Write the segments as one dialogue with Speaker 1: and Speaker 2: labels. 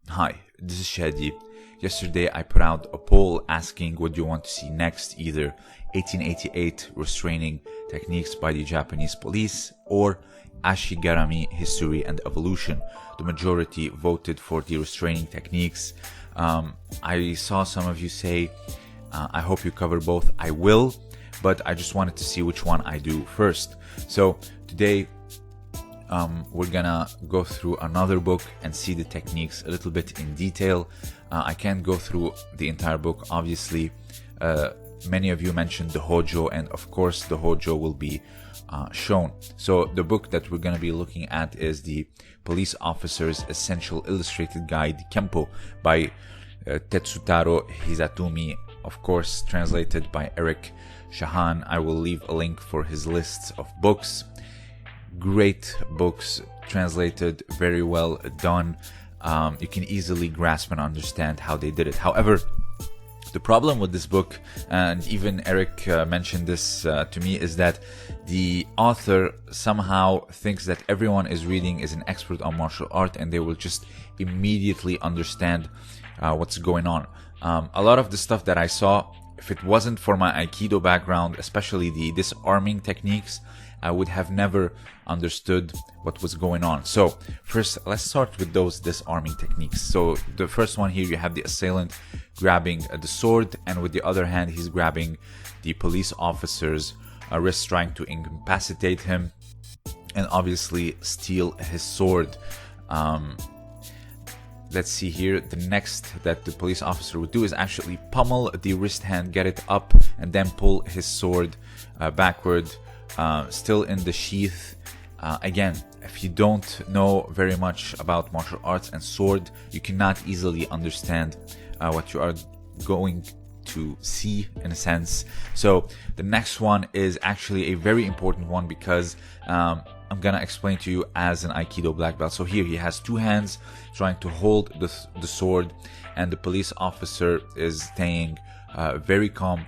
Speaker 1: Hi, this is Shadi. Yesterday I put out a poll asking what you want to see next, either 1888 restraining techniques by the Japanese police or Ashigarami history and evolution. The majority voted for the restraining techniques. I saw some of you say, I hope you cover both. I will, but I just wanted to see which one I do first. So today we're gonna go through another book and see the techniques a little bit in detail. I can't go through the entire book, obviously. Many of you mentioned the Hojo, and of course the Hojo will be shown. So the book that we're gonna be looking at is the Police Officer's Essential Illustrated Guide, Kenpo, by Tetsutaro Hizatumi, of course translated by Eric Shahan. I will leave a link for his lists of books. Great books, translated, very well done. You can easily grasp and understand how they did it. However, the problem with this book, and even Eric mentioned this to me, is that the author somehow thinks that everyone is reading is an expert on martial art and they will just immediately understand what's going on. A lot of the stuff that I saw, if it wasn't for my Aikido background, especially the disarming techniques, I would have never understood what was going on. So first, let's start with those disarming techniques. So the first one here, you have the assailant grabbing the sword, and with the other hand, he's grabbing the police officer's wrist, trying to incapacitate him and obviously steal his sword. Let's see here. The next that the police officer would do is actually pummel the wrist hand, get it up, and then pull his sword backward, still in the sheath. Again, if you don't know very much about martial arts and sword, you cannot easily understand what you are going to see, in a sense. So the next one is actually a very important one, because I'm gonna explain to you as an Aikido black belt. So here he has two hands trying to hold the sword, and the police officer is staying very calm.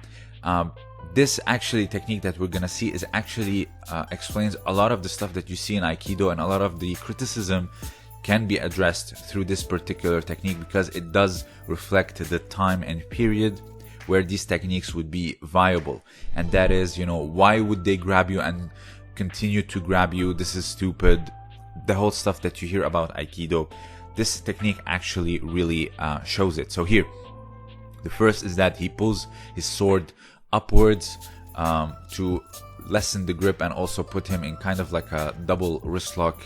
Speaker 1: This actually technique that we're gonna see is actually explains a lot of the stuff that you see in Aikido, and a lot of the criticism can be addressed through this particular technique, because it does reflect the time and period where these techniques would be viable. And that is, why would they grab you and continue to grab you? This is stupid. The whole stuff that you hear about Aikido, this technique actually really shows it. So here, the first is that he pulls his sword upwards to lessen the grip and also put him in kind of like a double wrist lock,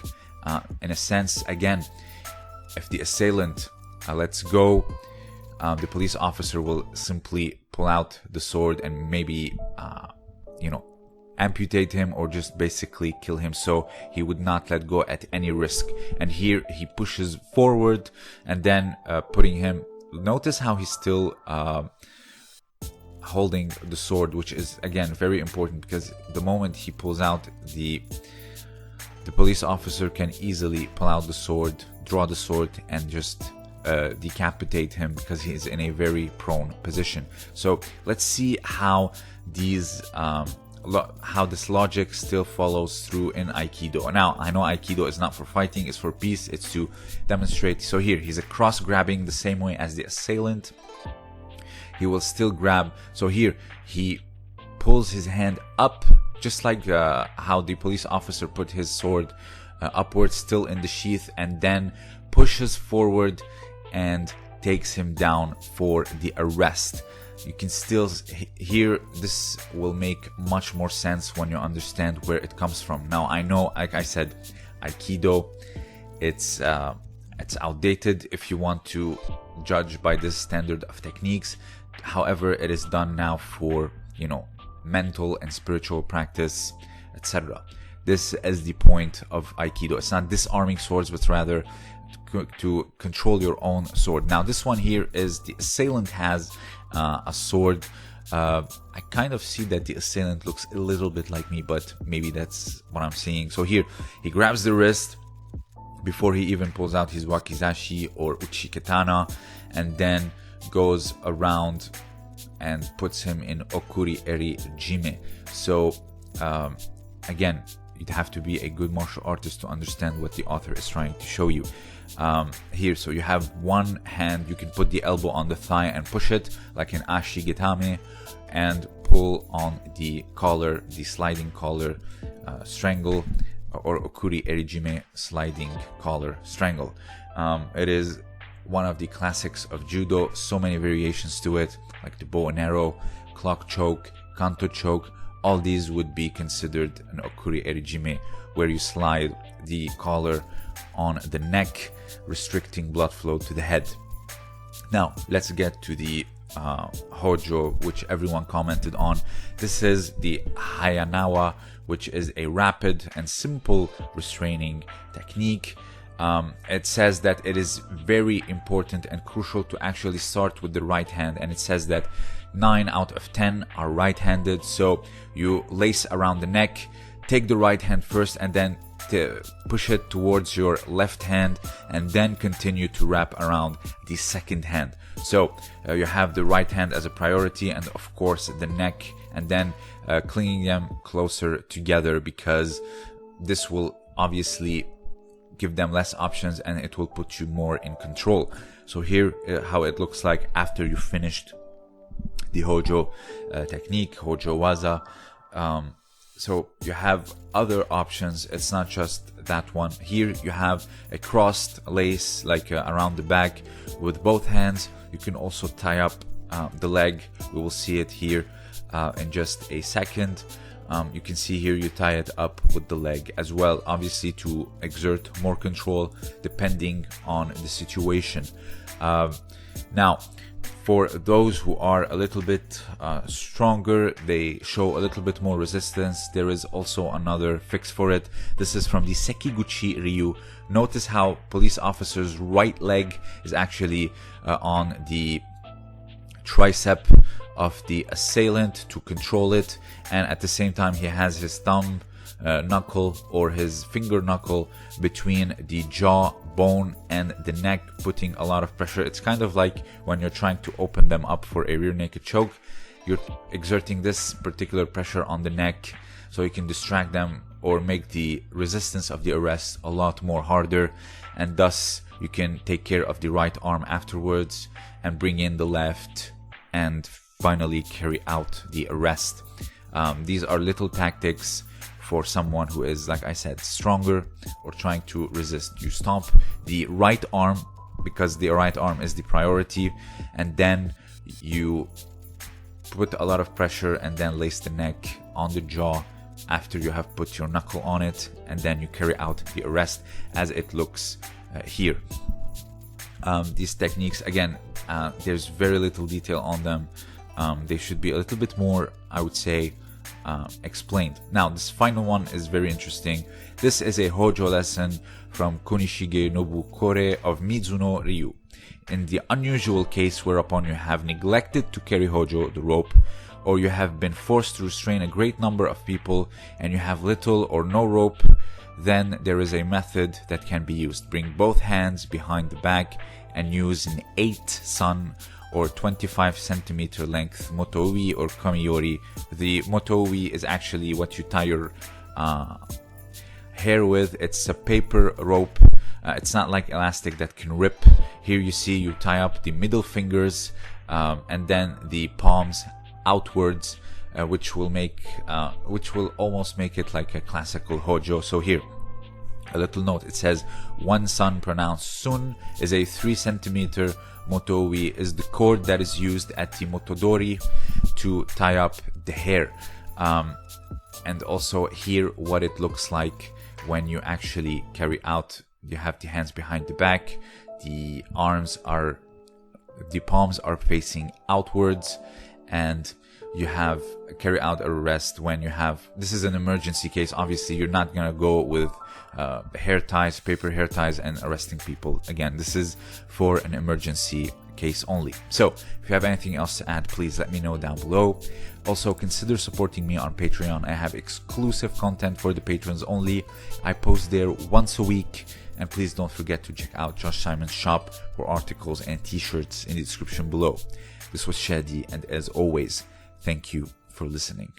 Speaker 1: in a sense. Again, if the assailant lets go, the police officer will simply pull out the sword and maybe amputate him or just basically kill him. So he would not let go at any risk. And here he pushes forward and then putting him, notice how he's still holding the sword, which is again very important, because the moment he pulls out, the police officer can easily pull out the sword, draw the sword, and just decapitate him, because he is in a very prone position. So let's see how these how this logic still follows through in Aikido. Now, I know Aikido is not for fighting, it's for peace, it's to demonstrate. So here, he's a cross grabbing the same way as the assailant. He will still grab. So here, he pulls his hand up, just like how the police officer put his sword upwards, still in the sheath, and then pushes forward and takes him down for the arrest. You can still hear this will make much more sense when you understand where it comes from. Now, I know, like I said, Aikido, it's outdated if you want to judge by this standard of techniques. However, it is done now for, mental and spiritual practice, etc. This is the point of Aikido. It's not disarming swords, but rather to control your own sword. Now, this one here is the assailant has a sword. I kind of see that the assailant looks a little bit like me, but maybe that's what I'm seeing. So here, he grabs the wrist before he even pulls out his wakizashi or uchikatana, and then goes around and puts him in okuri eri jime. So again, you'd have to be a good martial artist to understand what the author is trying to show you. Here, so you have one hand, you can put the elbow on the thigh and push it like an ashigetame, and pull on the collar, the sliding collar strangle, or okuri erijime, sliding collar strangle. It is one of the classics of judo, so many variations to it, like the bow and arrow, clock choke, kanto choke. All these would be considered an okuri erijime, where you slide the collar on the neck, restricting blood flow to the head. Now, let's get to the hojo, which everyone commented on. This is the hayanawa, which is a rapid and simple restraining technique. It says that it is very important and crucial to actually start with the right hand, and it says that 9 out of 10 are right-handed. So you lace around the neck, take the right hand first, and then push it towards your left hand, and then continue to wrap around the second hand. So you have the right hand as a priority, and of course the neck, and then clinging them closer together, because this will obviously give them less options and it will put you more in control. So here how it looks like after you finished the hojo technique, hojo waza. So you have other options. It's not just that one. Here you have a crossed lace, like around the back with both hands. You can also tie up the leg. We will see it here in just a second. You can see here you tie it up with the leg as well, obviously to exert more control depending on the situation. Now, for those who are a little bit stronger, they show a little bit more resistance. There is also another fix for it. This is from the Sekiguchi Ryu. Notice how police officer's right leg is actually on the tricep of the assailant to control it, and at the same time he has his thumb knuckle or his finger knuckle between the jaw bone and the neck, putting a lot of pressure. It's kind of like when you're trying to open them up for a rear naked choke. You're exerting this particular pressure on the neck so you can distract them or make the resistance of the arrest a lot more harder, and thus you can take care of the right arm afterwards and bring in the left and finally carry out the arrest. These are little tactics for someone who is, like I said, stronger or trying to resist. You stomp the right arm because the right arm is the priority, and then you put a lot of pressure and then lace the neck on the jaw after you have put your knuckle on it, and then you carry out the arrest as it looks here. These techniques, again, there's very little detail on them. They should be a little bit more, I would say, explained. Now, this final one is very interesting. This is a hojo lesson from Kunishige Nobukore of Mizuno Ryu. In the unusual case whereupon you have neglected to carry hojo, the rope, or you have been forced to restrain a great number of people and you have little or no rope, then there is a method that can be used. Bring both hands behind the back and use an 8-san or 25 centimeter length motoui or kamiyori. The motoui is actually what you tie your hair with. It's a paper rope. It's not like elastic that can rip. Here you see you tie up the middle fingers and then the palms outwards, which will almost make it like a classical hojo. So here, a little note. It says 1 san, pronounced sun, is a 3 centimeter. Motoui is the cord that is used at the motodori to tie up the hair. And also here what it looks like when you actually carry out. You have the hands behind the back, the palms are facing outwards, and you have carry out a arrest when you have, this is an emergency case. Obviously you're not gonna go with hair ties, paper hair ties, and arresting people. Again, this is for an emergency case only. So if you have anything else to add, please let me know down below. Also, consider supporting me on Patreon. I have exclusive content for the patrons only. I post there once a week. And please don't forget to check out Josh Simon's shop for articles and t-shirts in the description below. This was Shadi, and as always, thank you for listening.